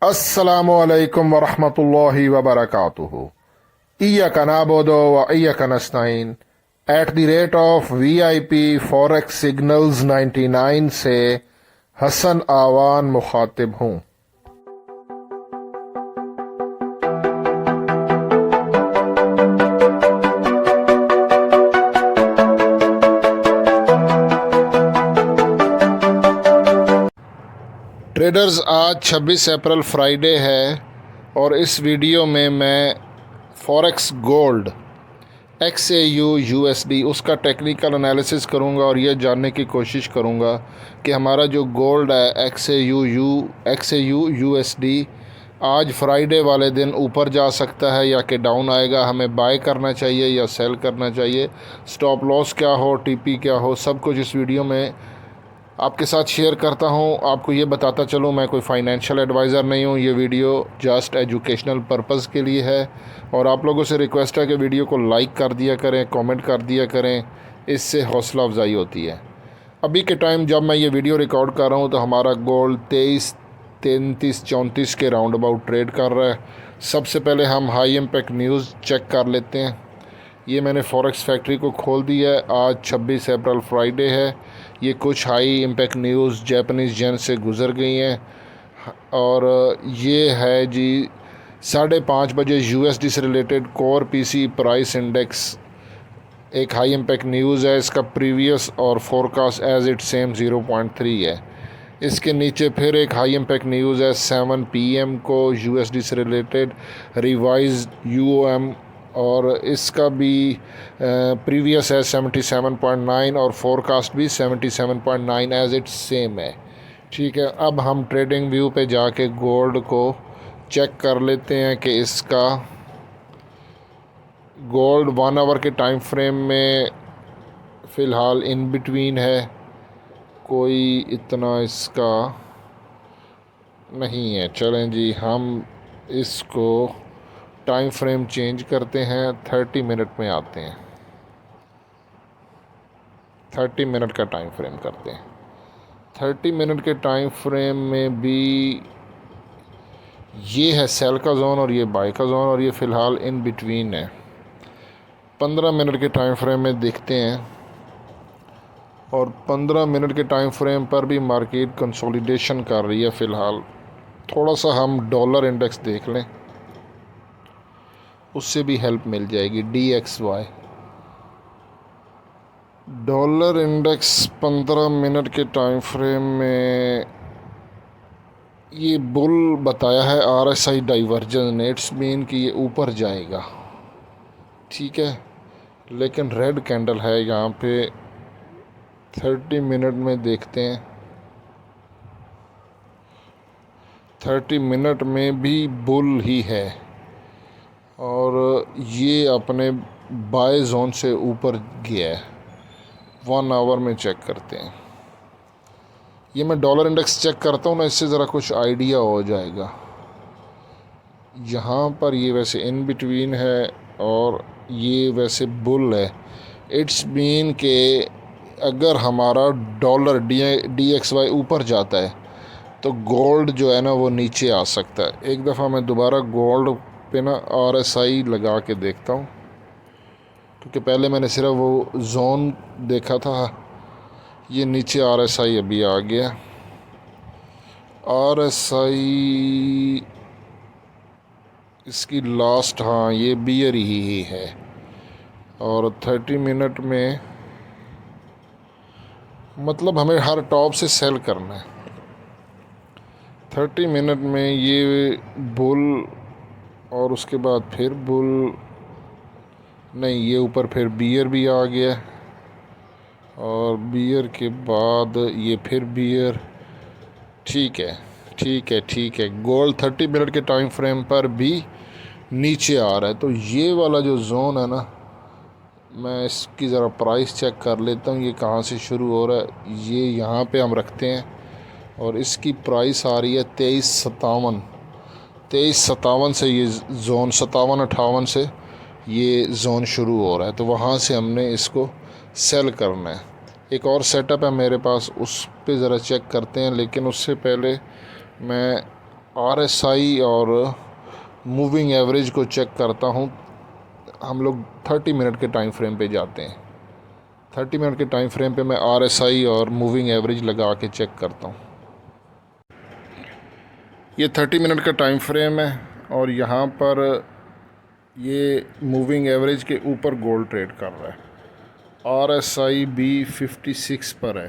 अस्सलामुअलैकुम वरहमतुल्लाहि वबरकातुहु। इय्याका नअबुदु व इय्याका नस्तईन @ VIP फॉरेक्स सिग्नल्स 99 से हसन आवान मुखातिब हूँ। ट्रेडर्स, आज 26 अप्रैल फ्राइडे है और इस वीडियो में मैं फॉरेक्स गोल्ड XAU USD उसका टेक्निकल एनालिसिस करूंगा और यह जानने की कोशिश करूंगा कि हमारा जो गोल्ड है XAU USD आज फ्राइडे वाले दिन ऊपर जा सकता है या कि डाउन आएगा। हमें बाय करना चाहिए या सेल करना चाहिए, स्टॉप लॉस क्या हो, TP क्या हो, सब कुछ इस वीडियो में आपके साथ शेयर करता हूं। आपको ये बताता चलूं, मैं कोई फाइनेंशियल एडवाइज़र नहीं हूं। ये वीडियो जस्ट एजुकेशनल पर्पस के लिए है और आप लोगों से रिक्वेस्ट है कि वीडियो को लाइक कर दिया करें, कमेंट कर दिया करें, इससे हौसला अफजाई होती है। अभी के टाइम जब मैं ये वीडियो रिकॉर्ड कर रहा हूँ तो हमारा गोल्ड 23, 33, 34 के राउंड अबाउट ट्रेड कर रहा है। सबसे पहले हम हाई इम्पैक्ट न्यूज़ चेक कर लेते हैं। ये मैंने फॉरेक्स फैक्ट्री को खोल दिया है। आज 26 अप्रैल फ्राइडे है। ये कुछ हाई इम्पैक्ट न्यूज़ जापानीज़ जेन से गुज़र गई हैं और ये है जी 5:30 बजे USD से related core PC price index एक हाई इम्पैक्ट न्यूज़ है। इसका प्रीवियस और फोरकास्ट एज इट सेम 0.3 है। इसके नीचे फिर एक हाई इम्पैक्ट न्यूज़ है 7 PM को USD से रिलेटेड रिवाइज UOM और इसका भी प्रीवियस है 77.9 और फोरकास्ट भी 77.9 एज इट सेम है। ठीक है, अब हम ट्रेडिंग व्यू पे जाके गोल्ड को चेक कर लेते हैं कि इसका गोल्ड 1 आवर के टाइम फ्रेम में फ़िलहाल इन बिटवीन है, कोई इतना इसका नहीं है। चलें जी, हम इसको टाइम फ्रेम चेंज करते हैं, 30 मिनट में आते हैं। 30 मिनट का टाइम फ्रेम करते हैं। 30 मिनट के टाइम फ्रेम में भी ये है सेल का जोन और ये बाय का जोन और ये फ़िलहाल इन बिटवीन है। 15 मिनट के टाइम फ्रेम में देखते हैं और 15 मिनट के टाइम फ्रेम पर भी मार्केट कंसोलिडेशन कर रही है फ़िलहाल। थोड़ा सा हम डॉलर इंडेक्स देख लें, उससे भी हेल्प मिल जाएगी। DXY डॉलर इंडेक्स 15 मिनट के टाइम फ्रेम में ये बुल बताया है RSI डाइवर्जन, इट्स मीन कि ये ऊपर जाएगा। ठीक है, लेकिन रेड कैंडल है यहाँ पे। 30 मिनट में देखते हैं। 30 मिनट में भी बुल ही है और ये अपने बाय जोन से ऊपर गया है। 1 आवर में चेक करते हैं। ये मैं डॉलर इंडेक्स चेक करता हूँ ना, इससे ज़रा कुछ आइडिया हो जाएगा। यहाँ पर ये वैसे इन बिटवीन है और ये वैसे बुल है। इट्स मीन के अगर हमारा डॉलर DXY ऊपर जाता है तो गोल्ड जो है ना वो नीचे आ सकता है। एक दफ़ा मैं दोबारा गोल्ड पे ना RSI लगा के देखता हूँ, क्योंकि पहले मैंने सिर्फ वो जोन देखा था। ये नीचे RSI अभी आ गया। RSI इसकी लास्ट, हाँ ये बियर ही है और 30 मिनट में मतलब हमें हर टॉप से सेल करना है। 30 मिनट में ये बुल और उसके बाद फिर बुल नहीं, ये ऊपर फिर बियर भी आ गया और बियर के बाद ये फिर बियर। ठीक है, ठीक है, ठीक है। गोल्ड 30 मिनट के टाइम फ्रेम पर भी नीचे आ रहा है। तो ये वाला जो जोन है ना, मैं इसकी ज़रा प्राइस चेक कर लेता हूँ, ये कहाँ से शुरू हो रहा है। ये यहाँ पे हम रखते हैं और इसकी प्राइस आ रही है 23.57। 23.57 से ये जोन 57-58 से ये जोन शुरू हो रहा है, तो वहाँ से हमने इसको सेल करना है। एक और सेटअप है मेरे पास, उस पे ज़रा चेक करते हैं, लेकिन उससे पहले मैं RSI और मूविंग एवरेज को चेक करता हूँ। हम लोग 30 मिनट के टाइम फ्रेम पे जाते हैं। 30 मिनट के टाइम फ्रेम पे मैं RSI और मूविंग एवरेज लगा के चेक करता हूँ। ये 30 मिनट का टाइम फ्रेम है और यहाँ पर ये मूविंग एवरेज के ऊपर गोल्ड ट्रेड कर रहा है। RSI भी 56 पर है।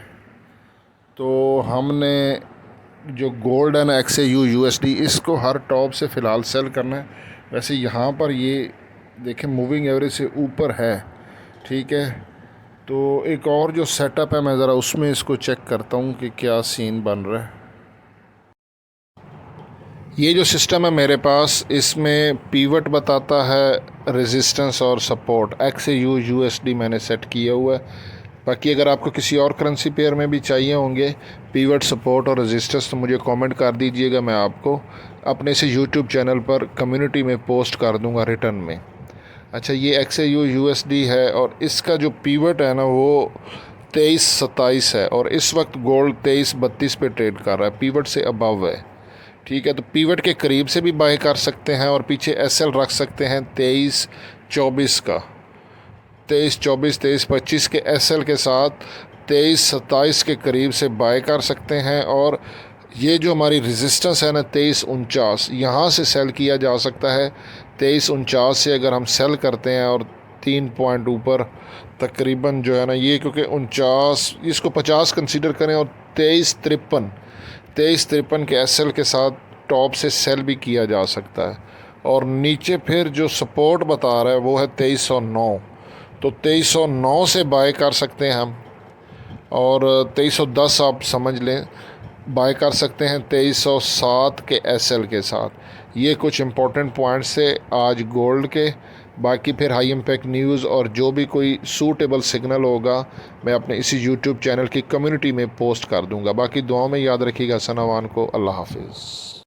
तो हमने जो गोल्ड है ना XAU USD, इसको हर टॉप से फ़िलहाल सेल करना है। वैसे यहाँ पर ये देखें मूविंग एवरेज से ऊपर है, ठीक है। तो एक और जो सेटअप है मैं ज़रा उसमें इसको चेक करता हूँ कि क्या सीन बन रहा है। ये जो सिस्टम है मेरे पास, इसमें पीवट बताता है, रेजिस्टेंस और सपोर्ट। XAU USD मैंने सेट किया हुआ है। बाकी अगर आपको किसी और करेंसी पेयर में भी चाहिए होंगे पीवट, सपोर्ट और रेजिस्टेंस, तो मुझे कमेंट कर दीजिएगा, मैं आपको अपने से यूट्यूब चैनल पर कम्युनिटी में पोस्ट कर दूंगा रिटर्न में। अच्छा, ये XAU USD है और इसका जो पीवट है ना वो 23-27 है और इस वक्त गोल्ड 23-32 पे ट्रेड कर रहा है, पीवट से अबव है, ठीक है। तो पीवट के करीब से भी बाय कर सकते हैं और पीछे SL रख सकते हैं 23-24 का, 23-24, 23-25 के SL के साथ 23-27 के करीब से बाय कर सकते हैं। और ये जो हमारी रेजिस्टेंस है ना 23-49, यहाँ से सेल किया जा सकता है। 23-49 से अगर हम सेल करते हैं और 3 पॉइंट ऊपर तकरीबन जो है ना ये, क्योंकि 49 इसको 50 कंसीडर करें और 23-53 के SL के साथ टॉप से सेल भी किया जा सकता है। और नीचे फिर जो सपोर्ट बता रहा है वो है 2309, तो 2309 से बाय कर सकते हैं हम। और 2310 आप समझ लें बाय कर सकते हैं 2307 के SL के साथ। ये कुछ इंपॉर्टेंट पॉइंट्स थे आज गोल्ड के। बाकी फिर हाई इम्पैक्ट न्यूज़ और जो भी कोई सूटेबल सिग्नल होगा मैं अपने इसी यूट्यूब चैनल की कम्युनिटी में पोस्ट कर दूंगा। बाकी दुआओं में याद रखिएगा। सनावान को अल्लाह हाफिज़।